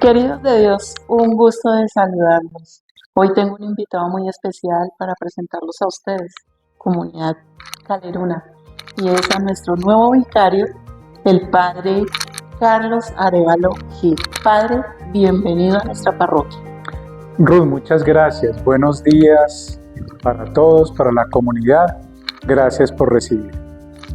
Queridos de Dios, un gusto de saludarlos. Hoy tengo un invitado muy especial para presentarlos a ustedes, comunidad Caleruna, y es a nuestro nuevo vicario, el Padre Carlos Arévalo Gil. Padre, bienvenido a nuestra parroquia. Ruth, muchas gracias. Buenos días para todos, para la comunidad. Gracias por recibir.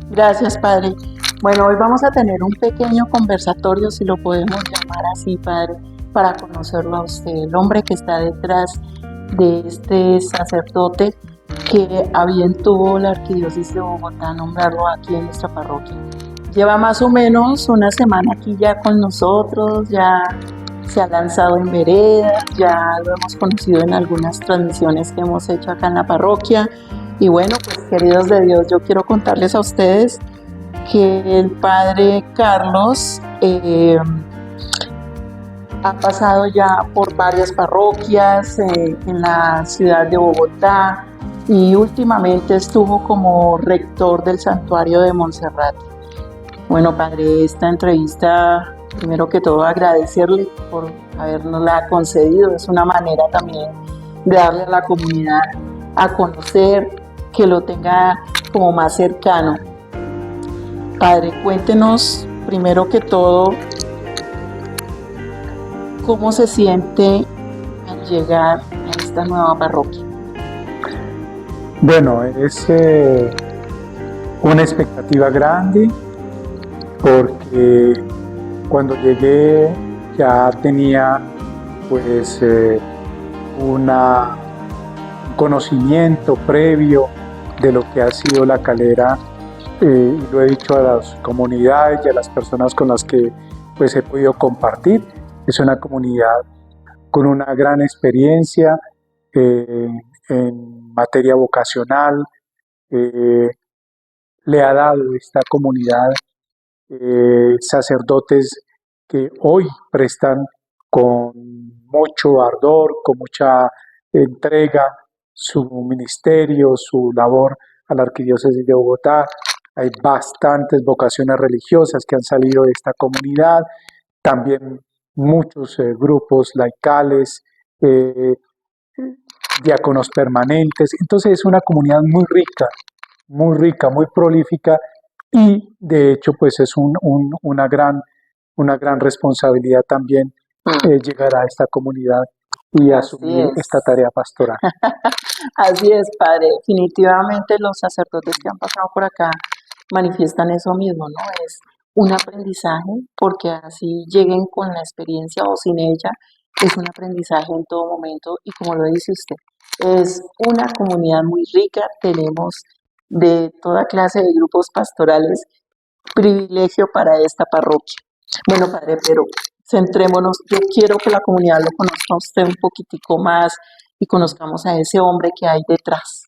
Gracias, Padre. Bueno, hoy vamos a tener un pequeño conversatorio, si lo podemos llamar así, Padre, para conocerlo a usted, el hombre que está detrás de este sacerdote que a bien tuvo la Arquidiócesis de Bogotá nombrarlo aquí en nuestra parroquia. Lleva más o menos una semana aquí ya con nosotros, ya se ha lanzado en veredas, ya lo hemos conocido en algunas transmisiones que hemos hecho acá en la parroquia. Y bueno, pues queridos de Dios, yo quiero contarles a ustedes que el Padre Carlos ha pasado ya por varias parroquias en la ciudad de Bogotá y últimamente estuvo como rector del Santuario de Monserrate. Bueno, Padre, esta entrevista, primero que todo agradecerle por habernosla concedido. Es una manera también de darle a la comunidad a conocer, que lo tenga como más cercano. Padre, cuéntenos primero que todo cómo se siente al llegar a esta nueva parroquia. Bueno, es una expectativa grande porque cuando llegué ya tenía pues un conocimiento previo de lo que ha sido la Calera. Y lo he dicho a las comunidades y a las personas con las que pues he podido compartir. Es una comunidad con una gran experiencia en materia vocacional. Le ha dado esta comunidad sacerdotes que hoy prestan con mucho ardor, con mucha entrega su ministerio, su labor a la Arquidiócesis de Bogotá. Hay bastantes vocaciones religiosas que han salido de esta comunidad, también muchos grupos laicales, diáconos permanentes. Entonces es una comunidad muy rica, muy prolífica y de hecho pues es una gran responsabilidad también llegar a esta comunidad y asumir esta tarea pastoral. Así es, Padre. Definitivamente los sacerdotes que han pasado por acá manifiestan eso mismo, ¿no? Es un aprendizaje, porque así lleguen con la experiencia o sin ella, es un aprendizaje en todo momento y como lo dice usted, es una comunidad muy rica, tenemos de toda clase de grupos pastorales, privilegio para esta parroquia. Bueno, Padre, pero centrémonos, yo quiero que la comunidad lo conozca a usted un poquitico más y conozcamos a ese hombre que hay detrás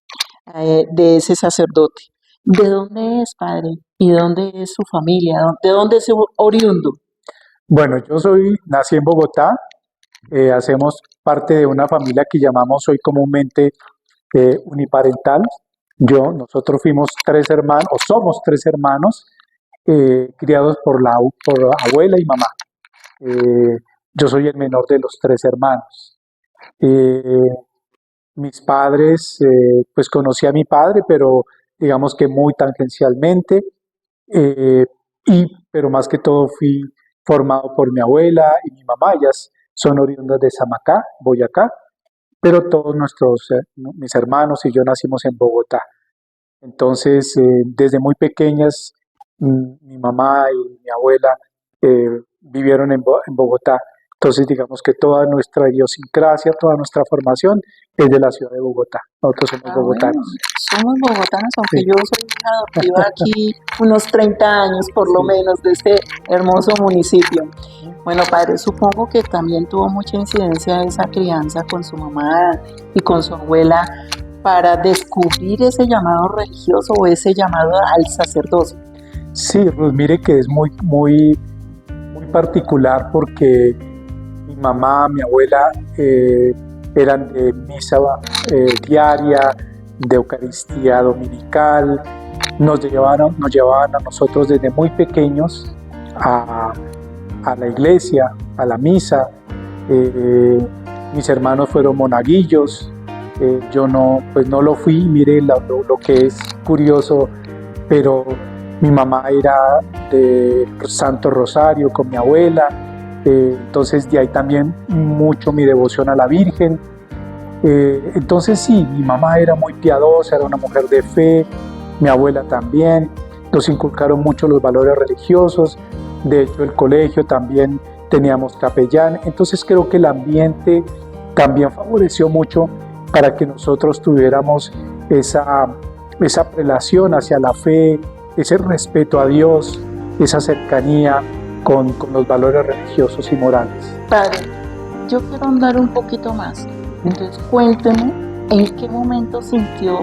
de ese sacerdote. ¿De dónde es, Padre? ¿Y dónde es su familia? ¿De dónde es oriundo? Bueno, nací en Bogotá, hacemos parte de una familia que llamamos hoy comúnmente uniparental. Nosotros fuimos tres hermanos, o somos tres hermanos, criados por abuela y mamá. Yo soy el menor de los tres hermanos. Mis padres, pues conocí a mi padre, pero digamos que muy tangencialmente, pero más que todo fui formado por mi abuela y mi mamá. Ellas son oriundas de Samacá, Boyacá, pero todos mis hermanos y yo nacimos en Bogotá. Entonces, desde muy pequeñas, mi mamá y mi abuela vivieron en Bogotá. Entonces, digamos que toda nuestra idiosincrasia, toda nuestra formación es de la ciudad de Bogotá. Nosotros somos bogotanos. Bueno, somos bogotanos, aunque yo soy hija adoptiva aquí unos 30 años por lo menos de este hermoso municipio. Bueno, Padre, supongo que también tuvo mucha incidencia esa crianza con su mamá y con su abuela para descubrir ese llamado religioso o ese llamado al sacerdocio. Sí, Ruth, mire que es muy particular porque mi mamá, mi abuela eran de misa diaria, de Eucaristía dominical. Nos llevaban a nosotros desde muy pequeños a la iglesia, a la misa, Eh, Mis hermanos fueron monaguillos, yo no, pues no lo fui, mire lo que es curioso, pero mi mamá era de Santo Rosario con mi abuela, entonces de ahí también mucho mi devoción a la Virgen. Entonces sí, mi mamá era muy piadosa, era una mujer de fe, mi abuela también, nos inculcaron mucho los valores religiosos, de hecho el colegio también teníamos capellán, entonces creo que el ambiente también favoreció mucho para que nosotros tuviéramos esa prelación hacia la fe, ese respeto a Dios, esa cercanía con los valores religiosos y morales. Padre, yo quiero andar un poquito más. Entonces cuénteme en qué momento sintió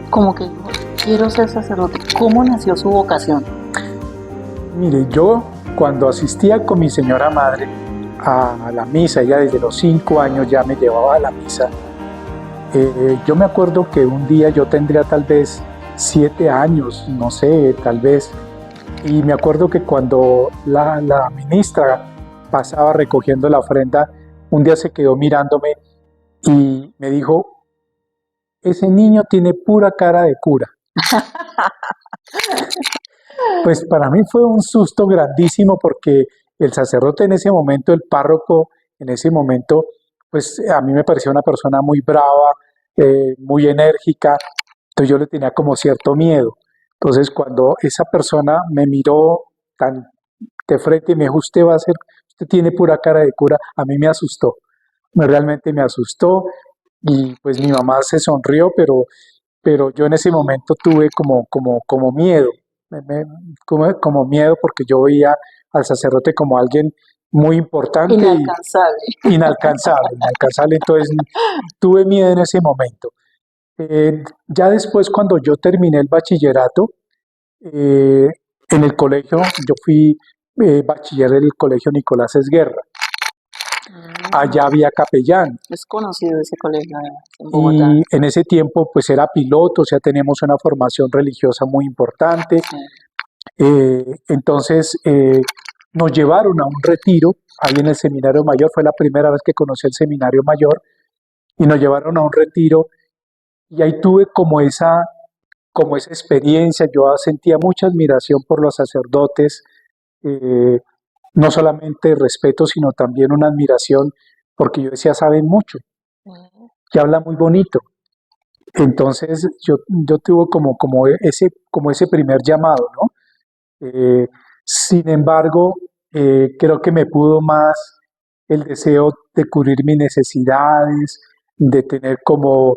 como que dijo, quiero ser sacerdote. ¿Cómo nació su vocación? Mire, yo cuando asistía con mi señora madre a la misa, ella desde los 5 años ya me llevaba a la misa, yo me acuerdo que un día yo tendría tal vez 7 años, no sé, tal vez, y me acuerdo que cuando la ministra pasaba recogiendo la ofrenda, un día se quedó mirándome y me dijo, ese niño tiene pura cara de cura. Pues para mí fue un susto grandísimo porque el sacerdote en ese momento, el párroco en ese momento, pues a mí me parecía una persona muy brava, muy enérgica, entonces yo le tenía como cierto miedo. Entonces cuando esa persona me miró tan de frente y me dijo, usted tiene pura cara de cura, a mí me asustó, realmente me asustó y pues mi mamá se sonrió, pero yo en ese momento tuve como miedo, como miedo porque yo veía al sacerdote como alguien muy importante y Inalcanzable. inalcanzable, entonces tuve miedo en ese momento. Ya después cuando yo terminé el bachillerato, eh, en el colegio, yo fui bachiller del colegio Nicolás Esguerra, allá había capellán. Es conocido ese colegio en Bogotá. Y en ese tiempo pues era piloto, o sea, teníamos una formación religiosa muy importante. Sí. Entonces nos llevaron a un retiro ahí en el Seminario Mayor, fue la primera vez que conocí el Seminario Mayor, y nos llevaron a un retiro y ahí tuve como esa experiencia, yo sentía mucha admiración por los sacerdotes, eh, no solamente respeto, sino también una admiración, porque yo decía, saben mucho, que habla muy bonito. Entonces yo tuve como ese primer llamado, ¿no? Sin embargo, creo que me pudo más el deseo de cubrir mis necesidades, de tener como,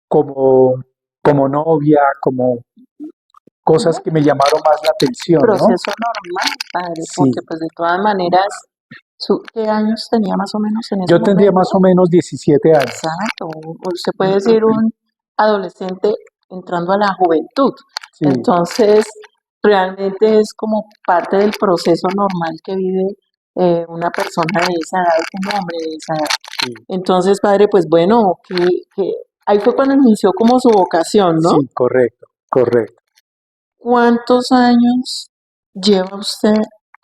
como novia, como cosas que me llamaron más la atención, ¿no? Proceso normal, padre, Sí, porque pues de todas maneras, ¿qué años tenía más o menos en ese yo tendría momento? más o menos 17 años. Exacto, usted puede decir un adolescente entrando a la juventud. Sí, Entonces, realmente es como parte del proceso normal que vive una persona de esa edad, un hombre de esa edad. sí, Entonces, padre, pues bueno, que ahí fue cuando inició como su vocación, ¿no? sí, correcto, correcto. ¿Cuántos años lleva usted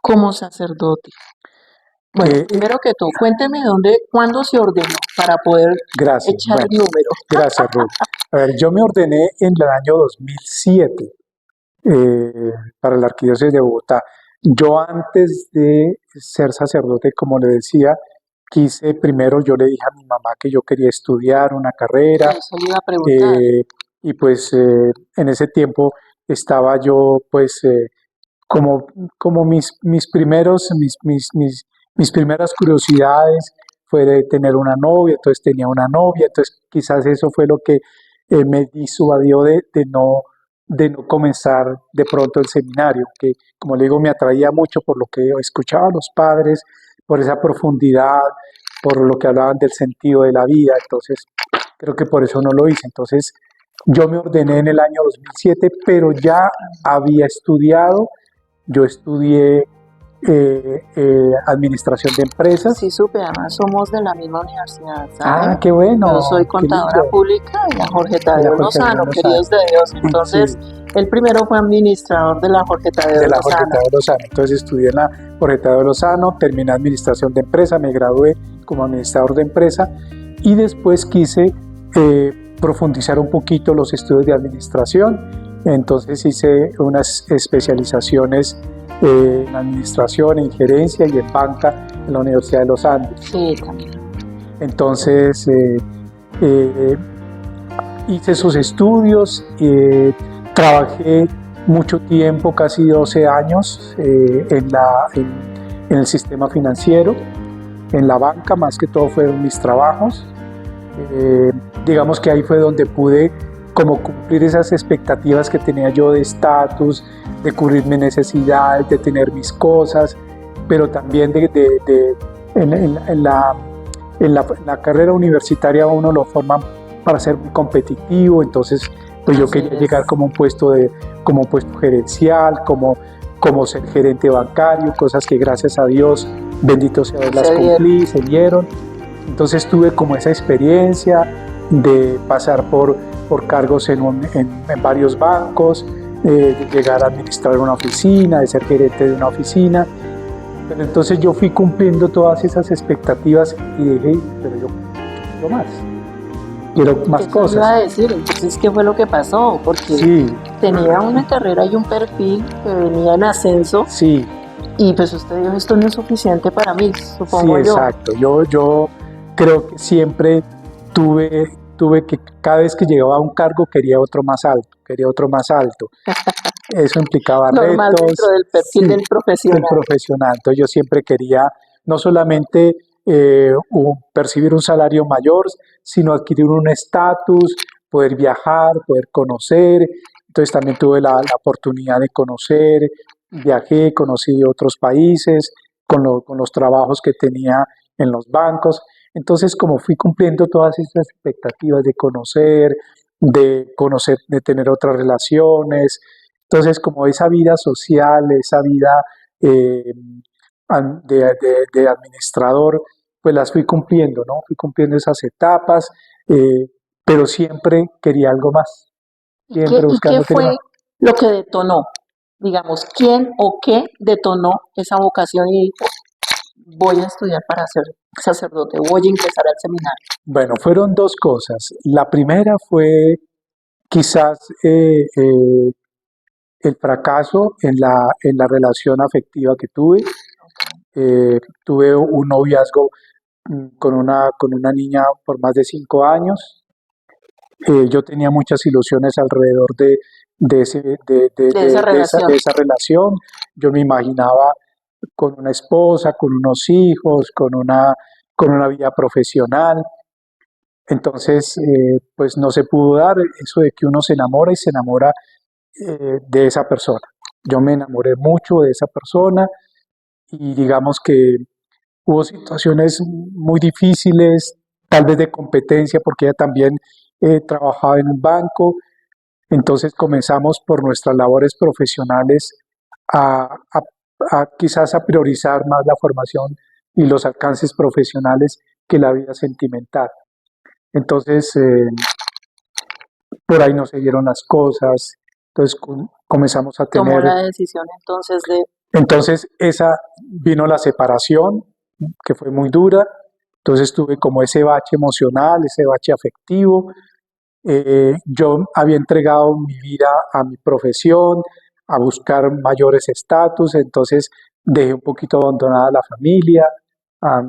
como sacerdote? Bueno, Eh, primero que todo, cuénteme cuándo se ordenó para poder gracias, echar bueno, el número. gracias, Ruth. A ver, yo me ordené en el año 2007 para la Arquidiócesis de Bogotá. Yo antes de ser sacerdote, como le decía, primero yo le dije a mi mamá que yo quería estudiar una carrera, Eso le iba a preguntar. y pues en ese tiempo estaba yo pues como, como mis primeras curiosidades fue de tener una novia, entonces tenía una novia, entonces quizás eso fue lo que me disuadió de no comenzar de pronto el seminario, que como le digo me atraía mucho por lo que escuchaba a los padres, por esa profundidad, por lo que hablaban del sentido de la vida, entonces creo que por eso no lo hice. Entonces yo me ordené en el año 2007, pero ya había estudiado, yo estudié administración de empresas. Sí, supe, además somos de la misma universidad, ¿sabe? Ah, qué bueno, Yo soy qué contadora lindo. pública de la Jorge De la Tadeo Jorge Tadeo Lozano, Lozano. queridos de Dios. Entonces, el primero fue administrador de la Jorge Tadeo De la Jorge Lozano. Tadeo Lozano. Entonces estudié en la Jorge Tadeo Lozano, terminé administración de empresa, me gradué como administrador de empresa y después quise profundizar un poquito los estudios de administración. Entonces hice unas especializaciones en administración, en gerencia y en banca en la Universidad de los Andes. Sí, también. Entonces hice esos estudios, trabajé mucho tiempo, casi 12 años, en el sistema financiero, en la banca, más que todo fueron mis trabajos. Digamos que ahí fue donde pude como cumplir esas expectativas que tenía yo de estatus, de cubrir mis necesidades, de tener mis cosas, pero también en la carrera universitaria uno lo forman para ser muy competitivo, entonces pues yo quería llegar como un puesto gerencial, como ser gerente bancario, cosas que gracias a Dios, bendito sea Dios, las cumplí, se dieron. Entonces tuve como esa experiencia de pasar por cargos en varios bancos, de llegar a administrar una oficina, de ser gerente de una oficina. Pero entonces yo fui cumpliendo todas esas expectativas y dije, pero yo quiero más. Quiero más cosas. Iba a decir, entonces, ¿qué fue lo que pasó? Porque sí, tenía una carrera y un perfil que venía en ascenso. Sí. Y pues usted dijo, esto no es suficiente para mí, supongo yo. Sí, exacto. Yo creo que siempre tuve que cada vez que llegaba a un cargo quería otro más alto. Eso implicaba normal retos. Dentro del perfil del profesional. Entonces yo siempre quería no solamente percibir un salario mayor, sino adquirir un estatus, poder viajar, poder conocer. Entonces también tuve la oportunidad de conocer, viajé, conocí otros países con los trabajos que tenía en los bancos. Entonces, como fui cumpliendo todas estas expectativas de conocer, de tener otras relaciones, entonces como esa vida social, esa vida de administrador, pues las fui cumpliendo, ¿no? Fui cumpliendo esas etapas, pero siempre quería algo más. Siempre ¿Y qué fue más. lo que detonó? Digamos, ¿quién o qué detonó esa vocación y dijo, voy a estudiar para ser sacerdote, voy a ingresar al seminario? Bueno, fueron dos cosas. La primera fue quizás el fracaso en la relación afectiva que tuve. Tuve un noviazgo con una niña por más de 5 años. Yo tenía muchas ilusiones alrededor de esa relación. Yo me imaginaba con una esposa, con unos hijos, con una vida profesional. Entonces, pues no se pudo dar eso de que uno se enamora y se enamora de esa persona. Yo me enamoré mucho de esa persona y digamos que hubo situaciones muy difíciles, tal vez de competencia, porque ella también trabajaba en un banco. Entonces comenzamos por nuestras labores profesionales quizás a priorizar más la formación y los alcances profesionales que la vida sentimental. Entonces, por ahí no se dieron las cosas, entonces comenzamos a tener... Tomó la decisión entonces de... Entonces, vino la separación, que fue muy dura, entonces tuve como ese bache emocional, ese bache afectivo. Yo había entregado mi vida a mi profesión, a buscar mayores estatus, entonces dejé un poquito abandonada la familia,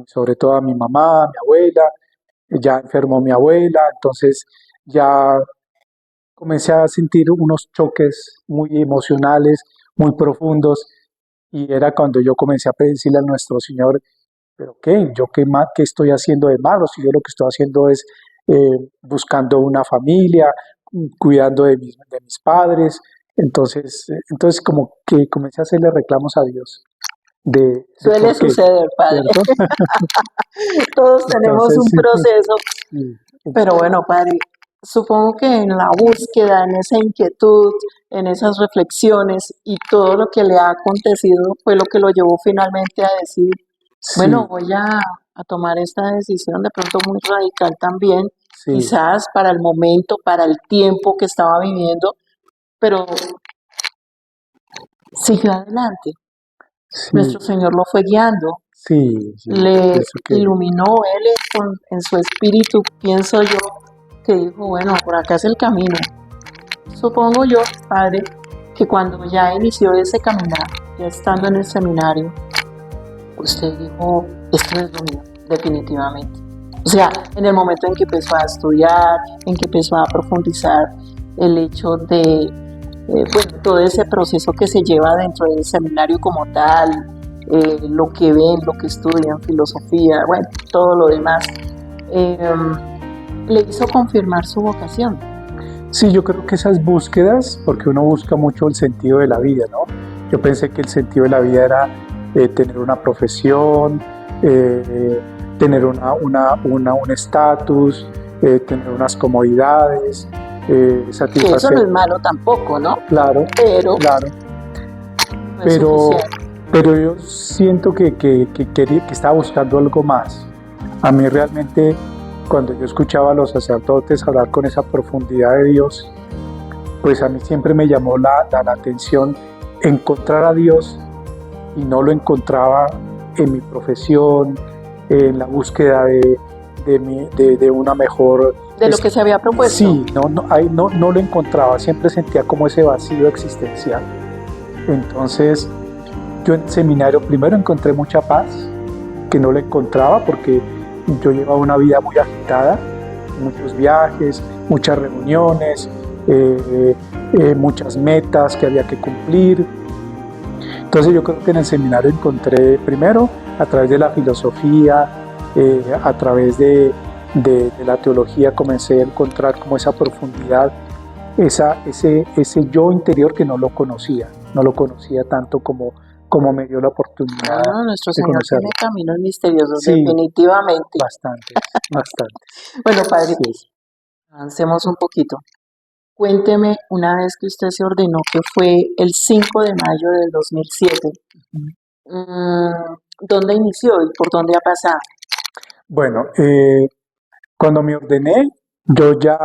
sobre todo a mi mamá, a mi abuela, ya enfermó mi abuela, entonces ya comencé a sentir unos choques muy emocionales, muy profundos, y era cuando yo comencé a decirle a nuestro Señor, pero ¿qué? ¿Yo qué estoy haciendo de malo? Si yo lo que estoy haciendo es buscando una familia, cuidando de mis padres. Entonces como que comencé a hacerle reclamos a Dios. Suele suceder, padre. Todos tenemos un proceso. Sí, pero bueno, padre, supongo que en la búsqueda, en esa inquietud, en esas reflexiones y todo lo que le ha acontecido fue lo que lo llevó finalmente a decir, bueno, Sí, voy a tomar esta decisión de pronto muy radical también, sí, quizás para el momento, para el tiempo que estaba viviendo, pero siguió adelante. sí, Nuestro Señor lo fue guiando, sí, sí, yo le pienso que iluminó él en su espíritu, pienso yo, que dijo, bueno, por acá es el camino. Supongo yo, padre, que cuando ya inició ese caminar, ya estando en el seminario, usted dijo, esto es lo mío, definitivamente. O sea, en el momento en que empezó a estudiar, en que empezó a profundizar el hecho de, bueno, todo ese proceso que se lleva dentro del seminario como tal, lo que ven, lo que estudian, filosofía, bueno, todo lo demás, eh, le hizo confirmar su vocación. sí, yo creo que esas búsquedas, porque uno busca mucho el sentido de la vida, ¿no? Yo pensé que el sentido de la vida era tener una profesión, eh, tener un estatus, tener unas comodidades, Que eso no satisfacer, es malo tampoco, ¿no? claro, Pero claro, no es pero, suficiente. pero yo siento que estaba buscando algo más. A mí realmente, cuando yo escuchaba a los sacerdotes hablar con esa profundidad de Dios, pues a mí siempre me llamó la atención encontrar a Dios y no lo encontraba en mi profesión, en la búsqueda de una mejor... De lo que se había propuesto. Sí, no lo encontraba, siempre sentía como ese vacío existencial. Entonces, yo en seminario primero encontré mucha paz, que no la encontraba porque yo llevaba una vida muy agitada, muchos viajes, muchas reuniones, muchas metas que había que cumplir. Entonces yo creo que en el seminario encontré primero a través de la filosofía, a través de la teología comencé a encontrar como esa profundidad, ese yo interior que no lo conocía tanto como me dio la oportunidad Ah, nuestro de Señor tiene conocerlo. caminos misteriosos, Sí, definitivamente. bastantes, bastantes. Bueno, padre, Sí, avancemos un poquito. Cuénteme una vez que usted se ordenó, que fue el 5 de mayo del 2007. ¿Dónde inició y por dónde ha pasado? bueno, cuando me ordené, yo ya,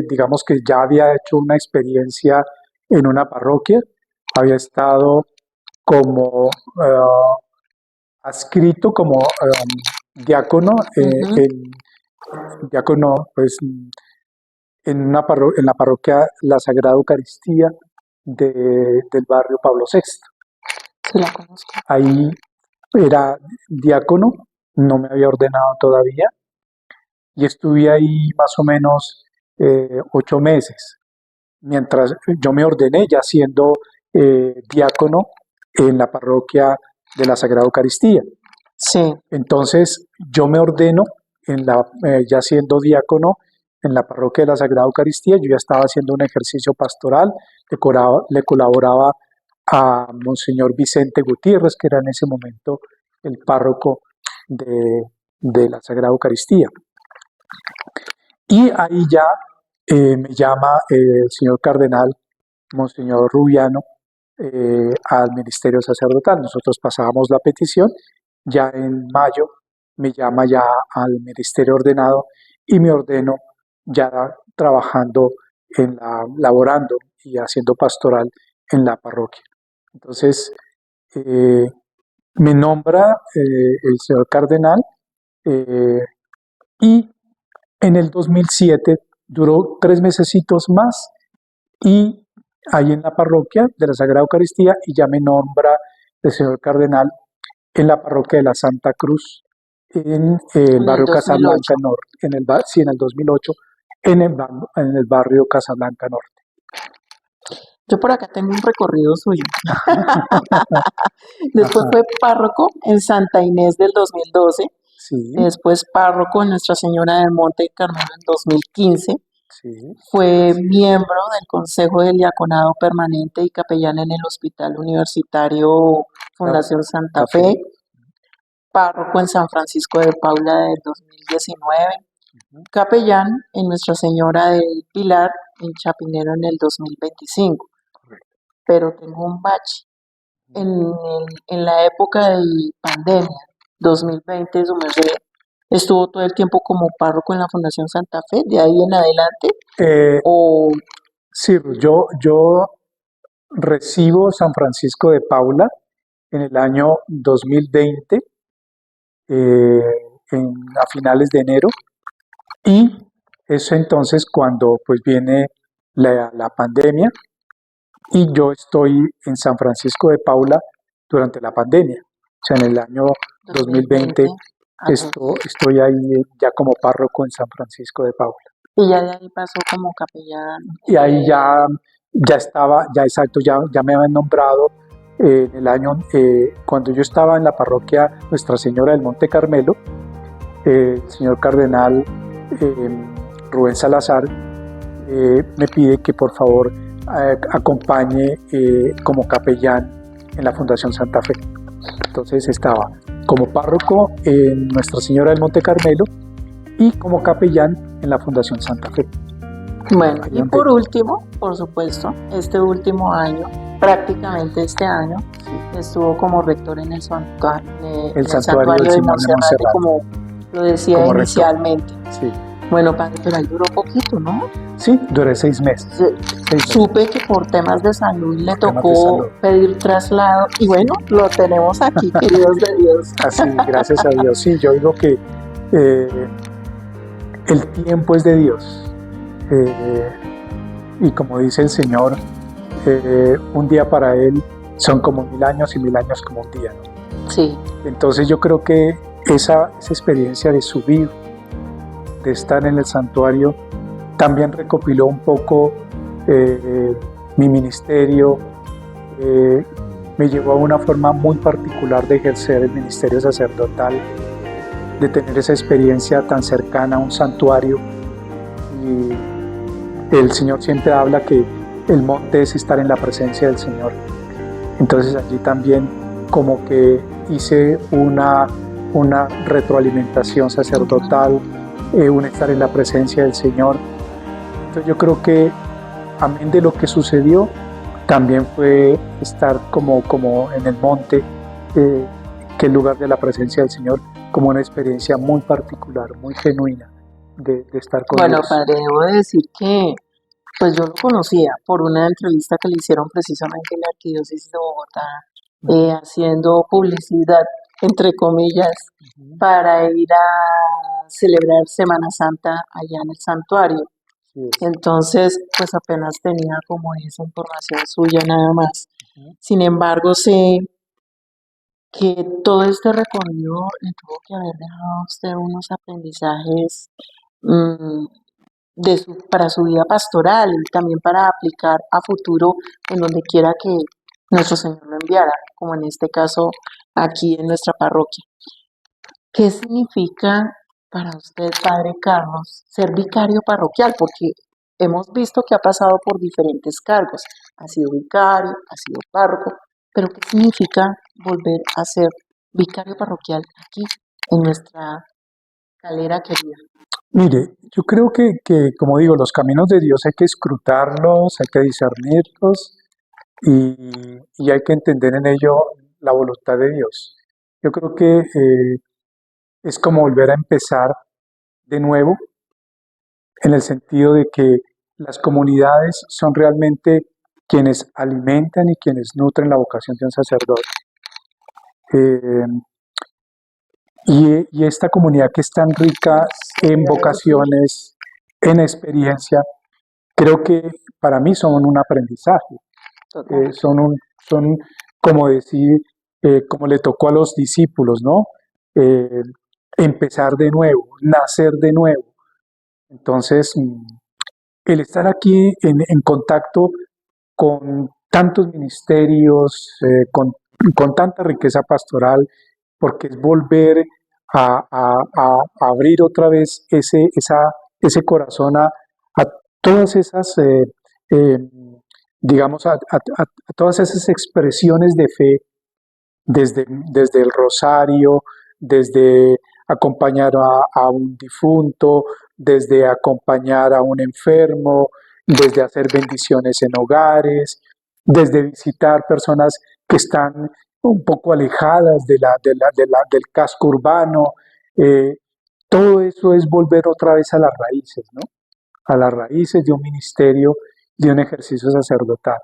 digamos que ya había hecho una experiencia en una parroquia, había estado como adscrito como diácono, Ujú. diácono pues, en la parroquia La Sagrada Eucaristía del barrio Pablo VI. Sí, la conozco. Ahí era diácono, no me había ordenado todavía, y estuve ahí más o menos 8 meses, mientras yo me ordené ya siendo diácono en la parroquia de la Sagrada Eucaristía. Sí. Entonces yo me ordeno ya siendo diácono en la parroquia de la Sagrada Eucaristía, yo ya estaba haciendo un ejercicio pastoral, le colaboraba a Monseñor Vicente Gutiérrez, que era en ese momento el párroco de la Sagrada Eucaristía. Y ahí ya me llama el señor cardenal, Monseñor Rubiano, al ministerio sacerdotal. Nosotros pasábamos la petición, ya en mayo me llama ya al ministerio ordenado y me ordeno ya trabajando laborando y haciendo pastoral en la parroquia. Entonces, eh, me nombra el señor cardenal eh, y en el 2007 duró 3 mesecitos más y ahí en la parroquia de la Sagrada Eucaristía y ya me nombra el señor cardenal en la parroquia de la Santa Cruz en el En el barrio Casablanca 2008. Norte, sí, en el 2008, en el barrio Casablanca Norte. Yo por acá tengo un recorrido suyo. Después Ajá, fue párroco en Santa Inés del 2012. sí, Después párroco en Nuestra Señora del Monte Carmelo en 2015. sí, Fue miembro del Consejo del Diaconado Permanente y capellán en el Hospital Universitario la, Fundación Santa café, Fe. Párroco en San Francisco de Paula del 2019. capellán en Nuestra Señora del Pilar en Chapinero en el 2025, Correcto. pero tengo un bache. En la época de pandemia, 2020, su merced estuvo todo el tiempo como párroco en la Fundación Santa Fe, de ahí en adelante, Eh, o sí, Ruth, yo recibo San Francisco de Paula en el año 2020, eh, a finales de enero, y es entonces cuando pues viene la pandemia y yo estoy en San Francisco de Paula durante la pandemia. O sea, en el año 2020 2020 al 2. estoy ahí ya como párroco en San Francisco de Paula. Y ya de ahí pasó como capellán. Y ahí ya estaba, ya exacto, ya me habían nombrado en el año, cuando yo estaba en la parroquia Nuestra Señora del Monte Carmelo, el señor cardenal Rubén Salazar me pide que por favor acompañe como capellán en la Fundación Santa Fe. Entonces estaba como párroco en Nuestra Señora del Monte Carmelo y como capellán en la Fundación Santa Fe. Bueno, y por último, por supuesto, este último año, prácticamente este año, estuvo como rector en el santuario, el santuario de Monserrate, como lo decía como inicialmente. Sí. Bueno, padre, pero ahí duró poquito, ¿no? Sí, duré 6 meses. Supe que por temas de salud le tocó pedir traslado y bueno, lo tenemos aquí, queridos de Dios. Así, gracias a Dios. Sí, yo digo que el tiempo es de Dios. Y como dice el Señor, un día para Él son como 1000 años y 1000 años como un día, ¿no? Sí. Entonces yo creo que esa experiencia de subir, de estar en el santuario, también recopiló un poco mi ministerio, me llevó a una forma muy particular de ejercer el ministerio sacerdotal, de tener esa experiencia tan cercana a un santuario. Y el Señor siempre habla que el monte es estar en la presencia del Señor. Entonces allí también como que hice una retroalimentación sacerdotal, un estar en la presencia del Señor. Entonces yo creo que amén de lo que sucedió, también fue estar como en el monte, que es el lugar de la presencia del Señor, como una experiencia muy particular, muy genuina de estar con Dios. Bueno, padre, debo decir que pues yo lo conocía por una entrevista que le hicieron precisamente en la Arquidiócesis de Bogotá, haciendo publicidad, entre comillas, para ir a celebrar Semana Santa allá en el santuario. Entonces, pues apenas tenía como esa información suya nada más. Sin embargo, sé que todo este recorrido le tuvo que haber dejado a usted unos aprendizajes para su vida pastoral y también para aplicar a futuro en donde quiera que nuestro Señor lo enviara, como en este caso aquí en nuestra parroquia. ¿Qué significa para usted, Padre Carlos, ser vicario parroquial? Porque hemos visto que ha pasado por diferentes cargos. Ha sido vicario, ha sido párroco, pero ¿qué significa volver a ser vicario parroquial aquí en nuestra Calera querida? Mire, yo creo que, como digo, los caminos de Dios hay que escrutarlos, hay que discernirlos y hay que entender en ello la voluntad de Dios. Yo creo que es como volver a empezar de nuevo, en el sentido de que las comunidades son realmente quienes alimentan y quienes nutren la vocación de un sacerdote. Y esta comunidad que es tan rica en vocaciones, en experiencia, creo que para mí son un aprendizaje. Son como decir, como le tocó a los discípulos, ¿no? Empezar de nuevo, nacer de nuevo. Entonces, el estar aquí en contacto con tantos ministerios, con tanta riqueza pastoral, porque es volver a abrir otra vez ese corazón a todas esas, digamos, a todas esas expresiones de fe, desde el rosario, desde acompañar a un difunto, desde acompañar a un enfermo, desde hacer bendiciones en hogares, desde visitar personas que están un poco alejadas del casco urbano. eh, Todo eso es volver otra vez a las raíces, ¿no? A las raíces de un ministerio, de un ejercicio sacerdotal.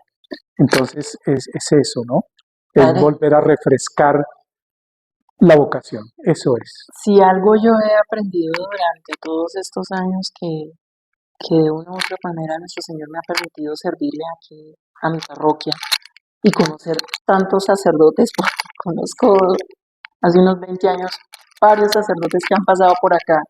Entonces es eso, ¿no? Es Padre, volver a refrescar la vocación, eso es. si algo yo he aprendido durante todos estos años que de una u otra manera nuestro Señor me ha permitido servirle aquí a mi parroquia y conocer tantos sacerdotes, porque conozco hace unos 20 años varios sacerdotes que han pasado por acá.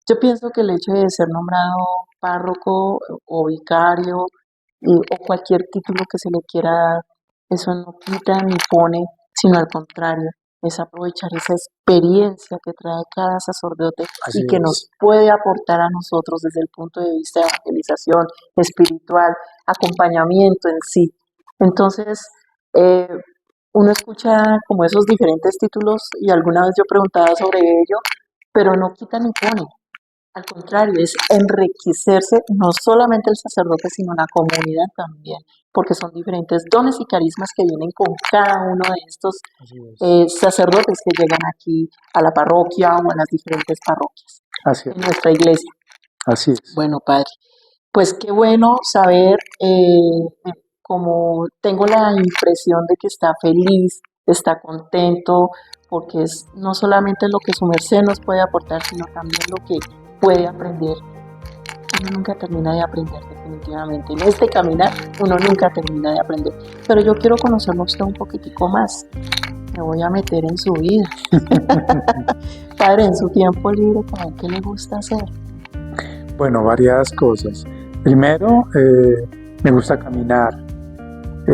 Yo pienso que el hecho de ser nombrado párroco o vicario o cualquier título que se le quiera dar, eso no quita ni pone, sino al contrario, es aprovechar esa experiencia que trae cada sacerdote Así y que es. nos puede aportar a nosotros desde el punto de vista de evangelización espiritual, acompañamiento en sí. Entonces, eh, uno escucha como esos diferentes títulos y alguna vez yo preguntaba sobre ello, pero no quita ni pone. Al contrario, es enriquecerse no solamente el sacerdote, sino la comunidad también, porque son diferentes dones y carismas que vienen con cada uno de estos Así es. sacerdotes que llegan aquí a la parroquia o a las diferentes parroquias Así en es. nuestra iglesia. Así es. Bueno, padre, pues qué bueno saber, como tengo la impresión de que está feliz, está contento, porque es no solamente lo que su merced nos puede aportar, sino también lo que puede aprender. Uno nunca termina de aprender definitivamente. En este caminar uno nunca termina de aprender. Pero yo quiero conocerlo a usted un poquitico más. Me voy a meter en su vida. Padre, en su tiempo libre, ¿cómo qué le gusta hacer? Bueno, varias cosas. Primero, me gusta caminar. Yo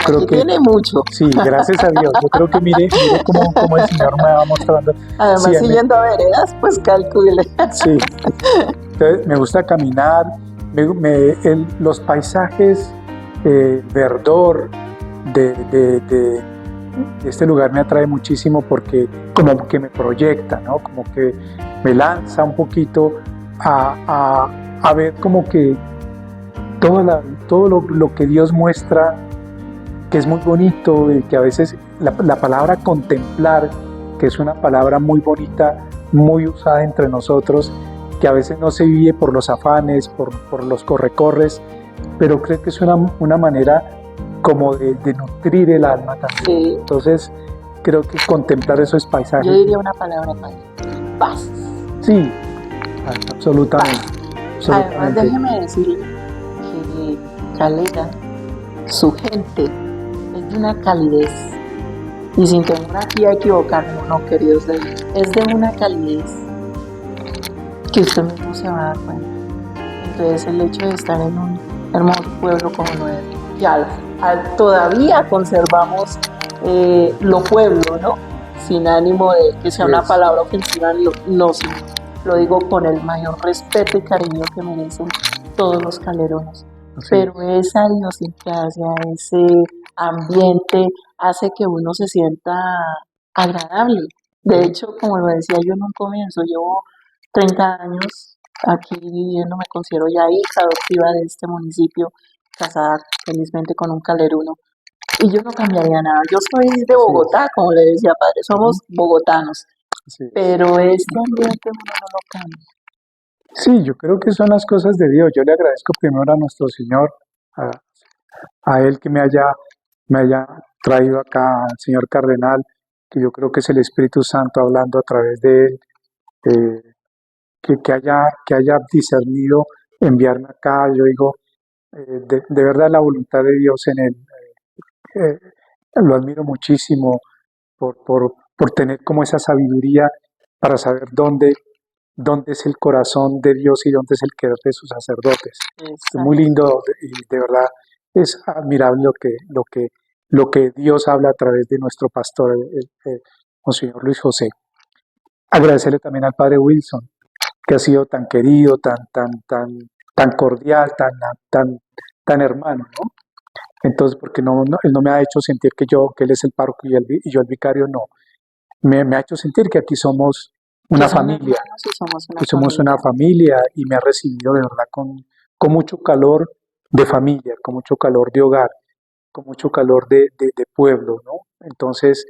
creo Aquí que, tiene mucho. sí, gracias a Dios. Yo creo que mire cómo el Señor me va mostrando. Sí, Además, siguiendo veredas, pues calcule. sí. Entonces, me gusta caminar. Los paisajes, verdor de este lugar me atrae muchísimo porque como que me proyecta, ¿no? Como que me lanza un poquito a ver como que todo lo que Dios muestra, que es muy bonito y que a veces la palabra contemplar, que es una palabra muy bonita, muy usada entre nosotros, que a veces no se vive por los afanes, por los correcorres, pero creo que es una manera como de nutrir el alma también. Sí, Entonces, creo que contemplar esos yo paisajes, diría una palabra, padre. Paz. sí, absolutamente, Además, absolutamente. déjeme decirle que Calera, su gente, es de una calidez. Y sin temor aquí a equivocarnos, no, queridos de Dios, es de una calidez que usted mismo se va a dar cuenta. Entonces, el hecho de estar en un hermoso pueblo como lo es, que todavía conservamos lo pueblo, ¿no? Sin ánimo de que sea Así una es, palabra ofensiva, no, lo digo con el mayor respeto y cariño que merecen todos los calerones. así Pero es. esa idiosincrasia, ese ambiente hace que uno se sienta agradable. De Sí, hecho, como lo decía yo en un comienzo, llevo 30 años aquí viviendo, me considero ya hija adoptiva de este municipio, casada felizmente con un caleruno. Y yo no cambiaría nada. Yo soy de así es. Bogotá, como le decía padre, Ujú, somos bogotanos, así es. pero este ambiente uno no lo cambia. Sí, yo creo que son las cosas de Dios. Yo le agradezco primero a nuestro Señor, a, a Él que me haya traído acá, al señor Cardenal, que yo creo que es el Espíritu Santo hablando a través de Él, eh, que haya discernido enviarme acá. Yo digo, de verdad la voluntad de Dios en Él. eh, lo admiro muchísimo por tener como esa sabiduría para saber dónde es el corazón de Dios y dónde es el querer de sus sacerdotes. Es muy Exacto. lindo y de verdad es admirable lo que Dios habla a través de nuestro pastor, Monseñor Luis José. Agradecerle también al Padre Wilson, que ha sido tan querido, tan cordial, tan hermano, ¿no? Entonces, porque él no me ha hecho sentir que él es el párroco y yo el vicario, no. Me ha hecho sentir que aquí somos una Que son familia. hermanos y somos una Pues somos una familia y me ha recibido de verdad con mucho calor de familia, con mucho calor de hogar, con mucho calor de pueblo, ¿no? Entonces,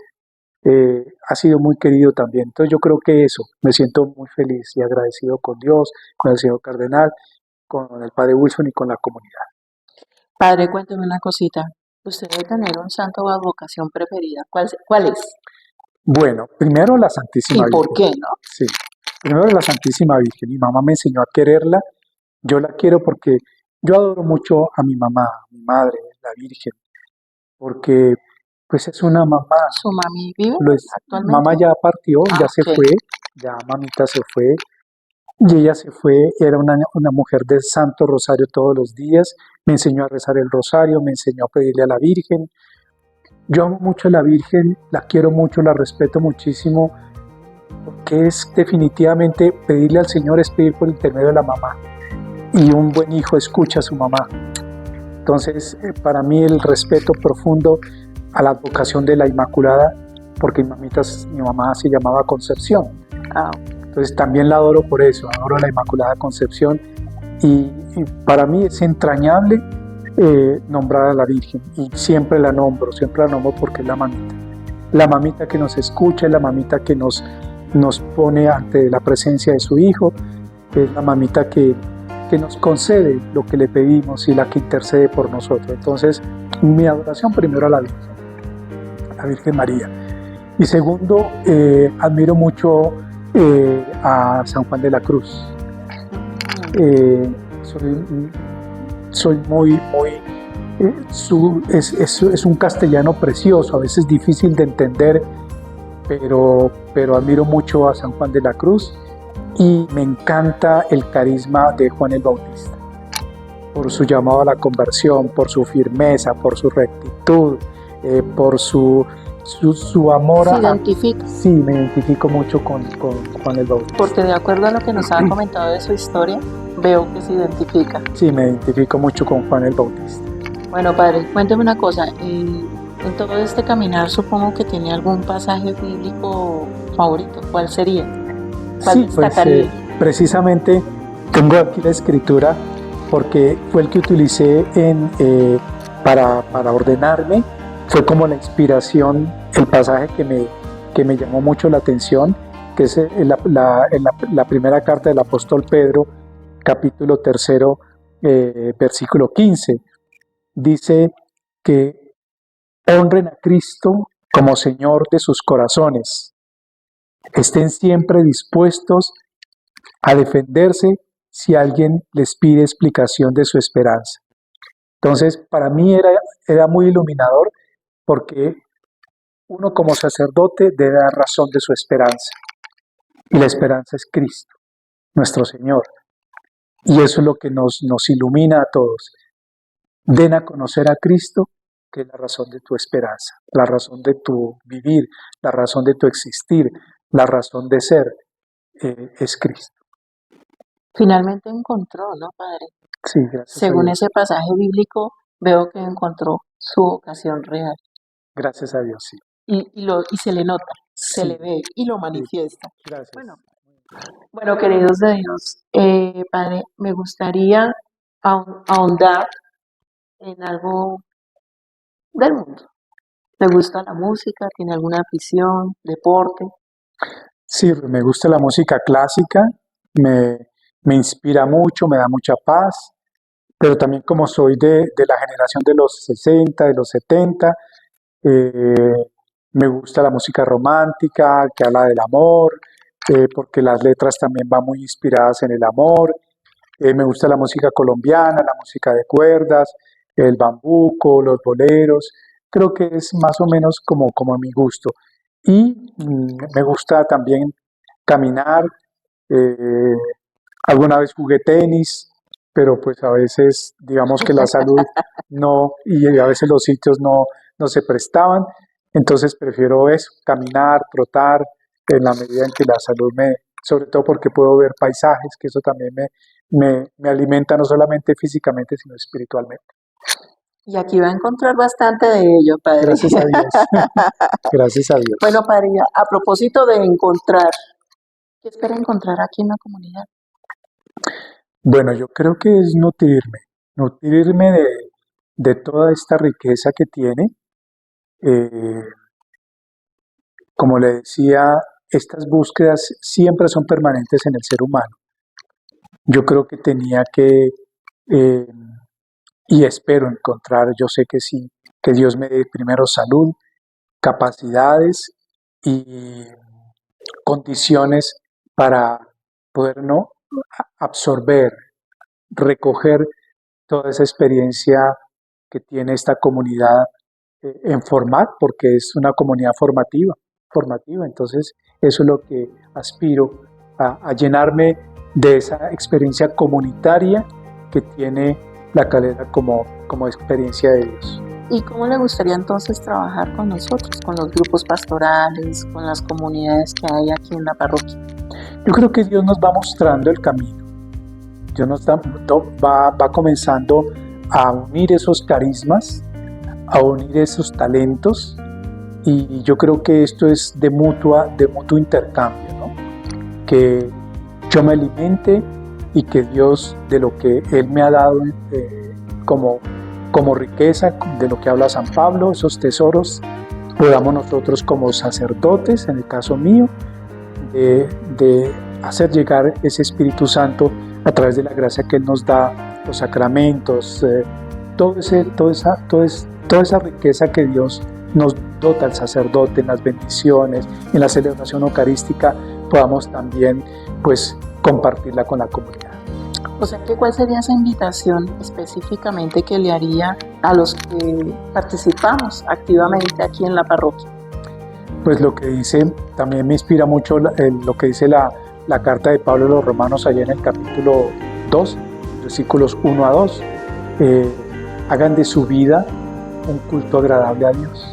ha sido muy querido también. Entonces yo creo que eso, me siento muy feliz y agradecido con Dios, con el señor cardenal, con el padre Wilson y con la comunidad. Padre, cuénteme una cosita. Usted debe tener un santo o advocación preferida. ¿Cuál es? Bueno, primero la ¿Y Santísima por Virgen, qué, no? sí. Primero la Santísima Virgen. Mi mamá me enseñó a quererla. Yo la quiero porque yo adoro mucho a mi mamá, a mi madre, la Virgen, porque pues es una mamá. ¿Su mami vive Mamá actualmente? ya partió, Ah, ya se ok. fue, ya mamita se fue, y ella se fue, era una mujer del Santo Rosario todos los días, me enseñó a rezar el rosario, me enseñó a pedirle a la Virgen. Yo amo mucho a la Virgen, la quiero mucho, la respeto muchísimo, porque es definitivamente pedirle al Señor es pedir por intermedio de la mamá. Y un buen hijo escucha a su mamá. Entonces, para mí el respeto profundo a la advocación de la Inmaculada, porque mi mamá se llamaba Concepción. Ah, Entonces también la adoro por eso, adoro a la Inmaculada Concepción y para mí es entrañable nombrar a la Virgen y siempre la nombro porque es la mamita que nos escucha, es la mamita que nos pone ante la presencia de su Hijo, es la mamita que nos concede lo que le pedimos y la que intercede por nosotros. Entonces, mi adoración primero a la Virgen María. Y segundo, admiro mucho a San Juan de la Cruz. Soy muy, es un castellano precioso, a veces difícil de entender, pero admiro mucho a San Juan de la Cruz y me encanta el carisma de Juan el Bautista, por su llamado a la conversión, por su firmeza, por su rectitud, por su amor ¿se identifica? Sí, me identifico mucho con Juan el Bautista. Porque de acuerdo a lo que nos ha comentado de su historia, veo que se identifica. Sí, me identifico mucho con Juan el Bautista. Bueno, padre, cuénteme una cosa. En todo este caminar supongo que tiene algún pasaje bíblico favorito. ¿Cuál sería? ¿Cuál Sí, pues destacaría? precisamente tengo aquí la escritura porque fue el que utilicé para ordenarme. Fue como la inspiración, el pasaje que me llamó mucho la atención, que es en la primera carta del apóstol Pedro, capítulo 3, versículo 15. Dice que honren a Cristo como Señor de sus corazones. Estén siempre dispuestos a defenderse si alguien les pide explicación de su esperanza. Entonces, para mí era muy iluminador porque uno como sacerdote debe dar razón de su esperanza. Y la esperanza es Cristo, nuestro Señor. Y eso es lo que nos ilumina a todos. Den a conocer a Cristo, que es la razón de tu esperanza, la razón de tu vivir, la razón de tu existir, la razón de ser, es Cristo. Finalmente encontró, ¿no, padre? Sí, gracias a Según Dios. ese pasaje bíblico, veo que encontró su vocación real. Gracias a Dios, sí. Y se le nota, se le Sí, ve y lo sí, manifiesta. gracias. Bueno, queridos de Dios, padre, me gustaría ahondar en algo del mundo. ¿Le gusta la música? ¿Tiene alguna afición? ¿Deporte? Sí, me gusta la música clásica, me, me inspira mucho, me da mucha paz, pero también como soy de la generación de los 60, de los 70, eh, me gusta la música romántica que habla del amor, porque las letras también van muy inspiradas en el amor. Me gusta la música colombiana, la música de cuerdas, el bambuco, los boleros. Creo que es más o menos como mi gusto. Y me gusta también caminar. eh, Alguna vez jugué tenis, pero pues a veces digamos que la salud no, y a veces los sitios no se prestaban. Entonces prefiero eso, caminar, trotar, en la medida en que la salud sobre todo porque puedo ver paisajes, que eso también me alimenta no solamente físicamente, sino espiritualmente. Y aquí va a encontrar bastante de ello, padre. Gracias a Dios. Gracias a Dios. Bueno, padre, a propósito de encontrar, ¿Qué espera encontrar aquí en la comunidad? Bueno, yo creo que es nutrirme de toda esta riqueza que tiene. Eh, Como le decía, estas búsquedas siempre son permanentes en el ser humano. Yo creo que tenía que, eh, y espero encontrar, yo sé que sí, que Dios me dé primero salud, capacidades y condiciones para poder no absorber, recoger toda esa experiencia que tiene esta comunidad en formar, porque es una comunidad formativa. Entonces, eso es lo que aspiro a llenarme de esa experiencia comunitaria que tiene la calera como experiencia de Dios. ¿Y cómo le gustaría entonces trabajar con nosotros, con los grupos pastorales, con las comunidades que hay aquí en la parroquia? Yo creo que Dios nos va mostrando el camino. Dios nos va comenzando a unir esos carismas, a unir esos talentos, y yo creo que esto es de mutuo intercambio, ¿no? Que yo me alimente y que Dios de lo que Él me ha dado como, como riqueza, de lo que habla San Pablo, esos tesoros, podamos nosotros como sacerdotes, en el caso mío, de hacer llegar ese Espíritu Santo a través de la gracia que Él nos da, los sacramentos, toda esa riqueza que Dios nos dota al sacerdote en las bendiciones, en la celebración eucarística, podamos también pues compartirla con la comunidad. O sea, ¿cuál sería esa invitación específicamente que le haría a los que participamos activamente aquí en la parroquia? Pues lo que dice, también me inspira mucho lo que dice la carta de Pablo a los Romanos allá en el capítulo 2, versículos 1 a 2. Hagan de su vida un culto agradable a Dios.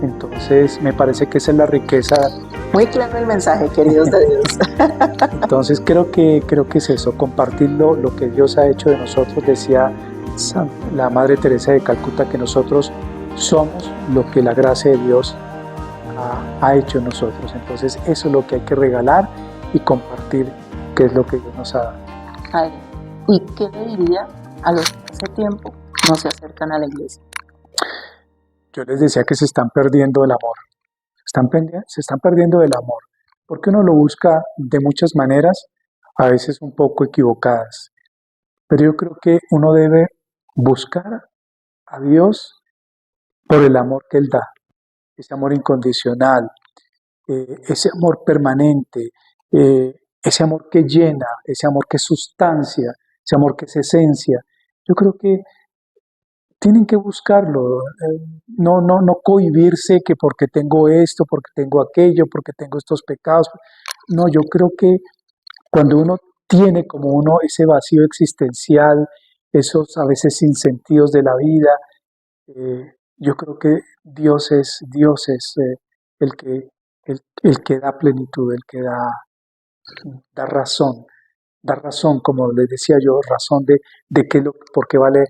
Entonces me parece que esa es la riqueza. Muy claro el mensaje, queridos de Dios. Entonces creo que es eso, compartir lo que Dios ha hecho de nosotros. Decía la Madre Teresa de Calcuta que nosotros somos lo que la gracia de Dios ha hecho en nosotros. Entonces eso es lo que hay que regalar y compartir, que es lo que Dios nos ha dado. ¿Y qué le diría a los que hace tiempo no se acercan a la iglesia? Yo les decía que se están perdiendo el amor. Se están perdiendo del amor, porque uno lo busca de muchas maneras, a veces un poco equivocadas. Pero yo creo que uno debe buscar a Dios por el amor que Él da, ese amor incondicional, ese amor permanente, ese amor que llena, ese amor que es sustancia, ese amor que es esencia. Yo creo que tienen que buscarlo, no cohibirse que porque tengo esto, porque tengo aquello, porque tengo estos pecados. No, yo creo que cuando uno tiene como uno ese vacío existencial, esos a veces sinsentidos de la vida, yo creo que Dios es el que da plenitud, el que da razón, como les decía yo, razón de por qué vale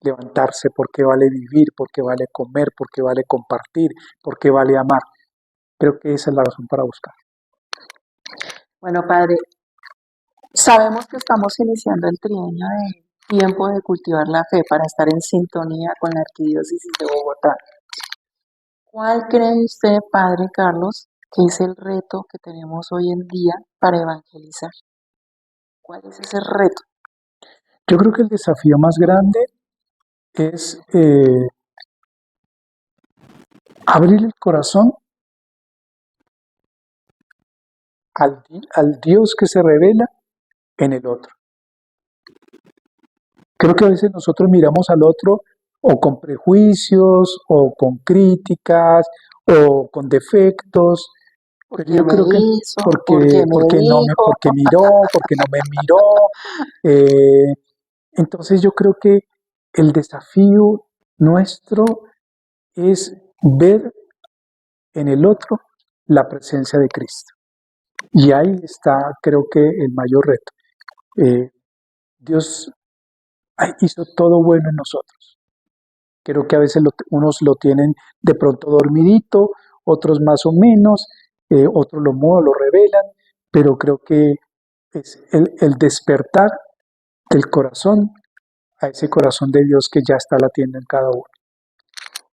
levantarse, por qué vale vivir, por qué vale comer, por qué vale compartir, por qué vale amar. Creo que esa es la razón para buscar. Bueno, padre, sabemos que estamos iniciando el trienio de tiempo de cultivar la fe para estar en sintonía con la Arquidiócesis de Bogotá. ¿Cuál cree usted, padre Carlos, que es el reto que tenemos hoy en día para evangelizar? ¿Cuál es ese reto? Yo creo que el desafío más grande es abrir el corazón al Dios que se revela en el otro. Creo que a veces nosotros miramos al otro o con prejuicios, o con críticas, o con defectos, pero yo creo que porque miró, porque no me miró. Entonces yo creo que el desafío nuestro es ver en el otro la presencia de Cristo. Y ahí está, creo que, el mayor reto. Dios hizo todo bueno en nosotros. Creo que a veces unos lo tienen de pronto dormidito, otros más o menos, otros lo revelan, pero creo que es el despertar del corazón a ese corazón de Dios que ya está latiendo en cada uno.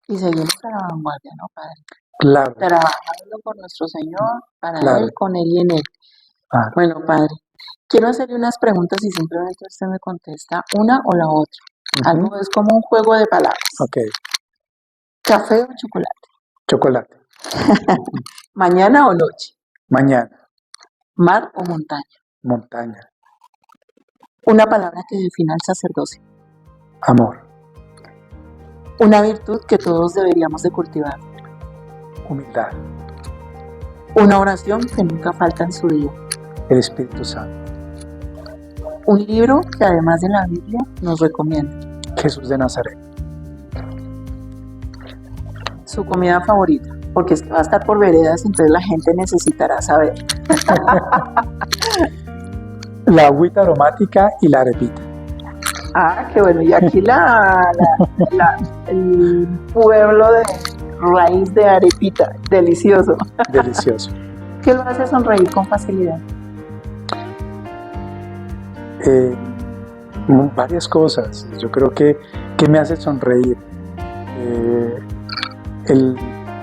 Y seguimos a la vanguardia, ¿no, Padre? Claro, Trabajando por nuestro Señor, para claro. Él, con Él y en Él. Ah, Bueno, Padre, quiero hacerle unas preguntas y simplemente usted me contesta una o la otra. Algo es como un juego de palabras. ok, ¿Café o chocolate? chocolate. ¿Mañana o noche? Mañana, ¿Mar o montaña? montaña, Una palabra que defina el sacerdocio. amor, Una virtud que todos deberíamos de cultivar. humildad, Una oración que nunca falta en su día. el Espíritu Santo, Un libro que además de la Biblia nos recomienda. Jesús de Nazaret, Su comida favorita, porque es que va a estar por veredas, entonces la gente necesitará saber. la agüita aromática y la arepita. Ah, qué bueno. Y aquí el pueblo de raíz de arepita, delicioso. Delicioso. ¿Qué lo hace sonreír con facilidad? Varias cosas. Yo creo que me hace sonreír.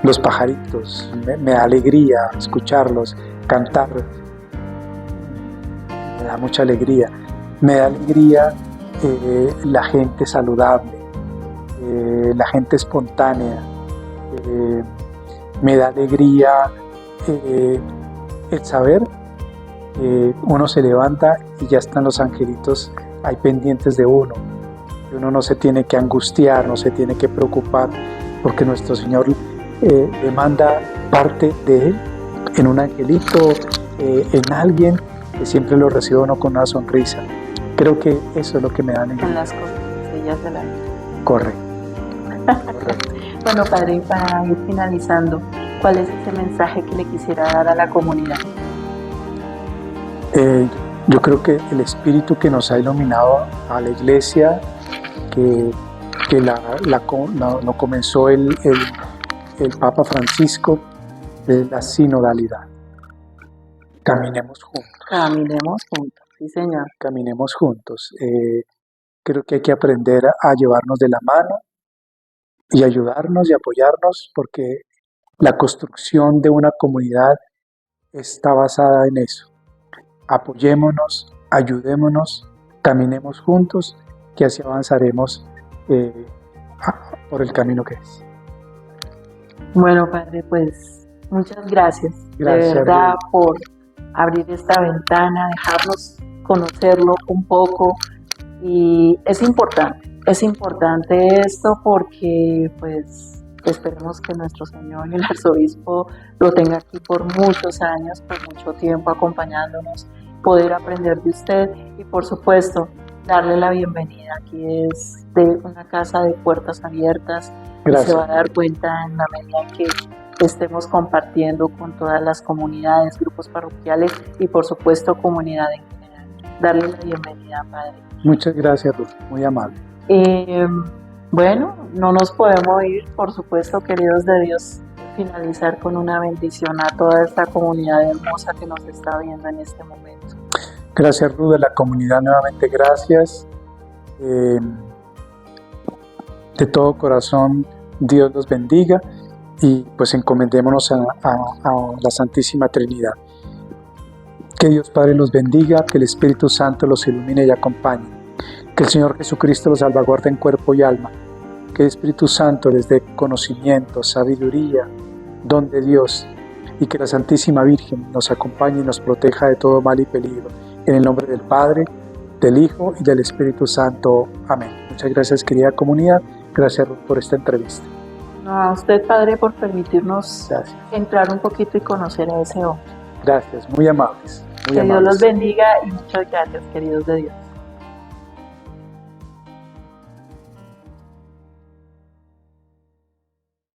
Los pajaritos, me da alegría escucharlos, cantar, me da mucha alegría. Me da alegría la gente saludable, la gente espontánea. Me da alegría el saber que uno se levanta y ya están los angelitos ahí pendientes de uno. Y uno no se tiene que angustiar, no se tiene que preocupar, porque nuestro Señor demanda parte de Él en un angelito, en alguien que siempre lo recibe uno con una sonrisa. Creo que eso es lo que me da alegría. En las cosas sencillas de la vida. Correcto. Bueno, Padre, para ir finalizando, ¿cuál es ese mensaje que le quisiera dar a la comunidad? Yo creo que el espíritu que nos ha iluminado a la iglesia, que lo comenzó el Papa Francisco, es la sinodalidad. Caminemos juntos. Caminemos juntos, sí, Señor. Caminemos juntos. Creo que hay que aprender a llevarnos de la mano y ayudarnos y apoyarnos, porque la construcción de una comunidad está basada en eso. Apoyémonos, ayudémonos, caminemos juntos, que así avanzaremos por el camino que es. Bueno, Padre, pues muchas gracias. Gracias, de verdad, Ruth, por abrir esta ventana, dejarnos conocerlo un poco. Y es importante esto porque pues esperemos que nuestro Señor y el Arzobispo lo tenga aquí por muchos años, por mucho tiempo acompañándonos, poder aprender de usted y por supuesto darle la bienvenida. Aquí es de una casa de puertas abiertas. gracias. Y se va a dar cuenta en la medida en que estemos compartiendo con todas las comunidades, grupos parroquiales y por supuesto comunidad en general. Darle la bienvenida, Padre. Muchas gracias, Ruth, muy amable. Bueno, no nos podemos ir, por supuesto, queridos de Dios, finalizar con una bendición a toda esta comunidad hermosa que nos está viendo en este momento. Gracias, Ruth, de la comunidad nuevamente, gracias. De todo corazón, Dios los bendiga y pues encomendémonos a la Santísima Trinidad. Que Dios Padre los bendiga, que el Espíritu Santo los ilumine y acompañe, que el Señor Jesucristo los salvaguarde en cuerpo y alma, que el Espíritu Santo les dé conocimiento, sabiduría, don de Dios, y que la Santísima Virgen nos acompañe y nos proteja de todo mal y peligro. En el nombre del Padre, del Hijo y del Espíritu Santo. Amén. Muchas gracias, querida comunidad. Gracias, Ruth, por esta entrevista. A usted, Padre, por permitirnos Gracias. entrar un poquito y conocer a ese hombre. Gracias, muy amables. Muy Que Dios amables. los bendiga y muchas gracias, queridos de Dios.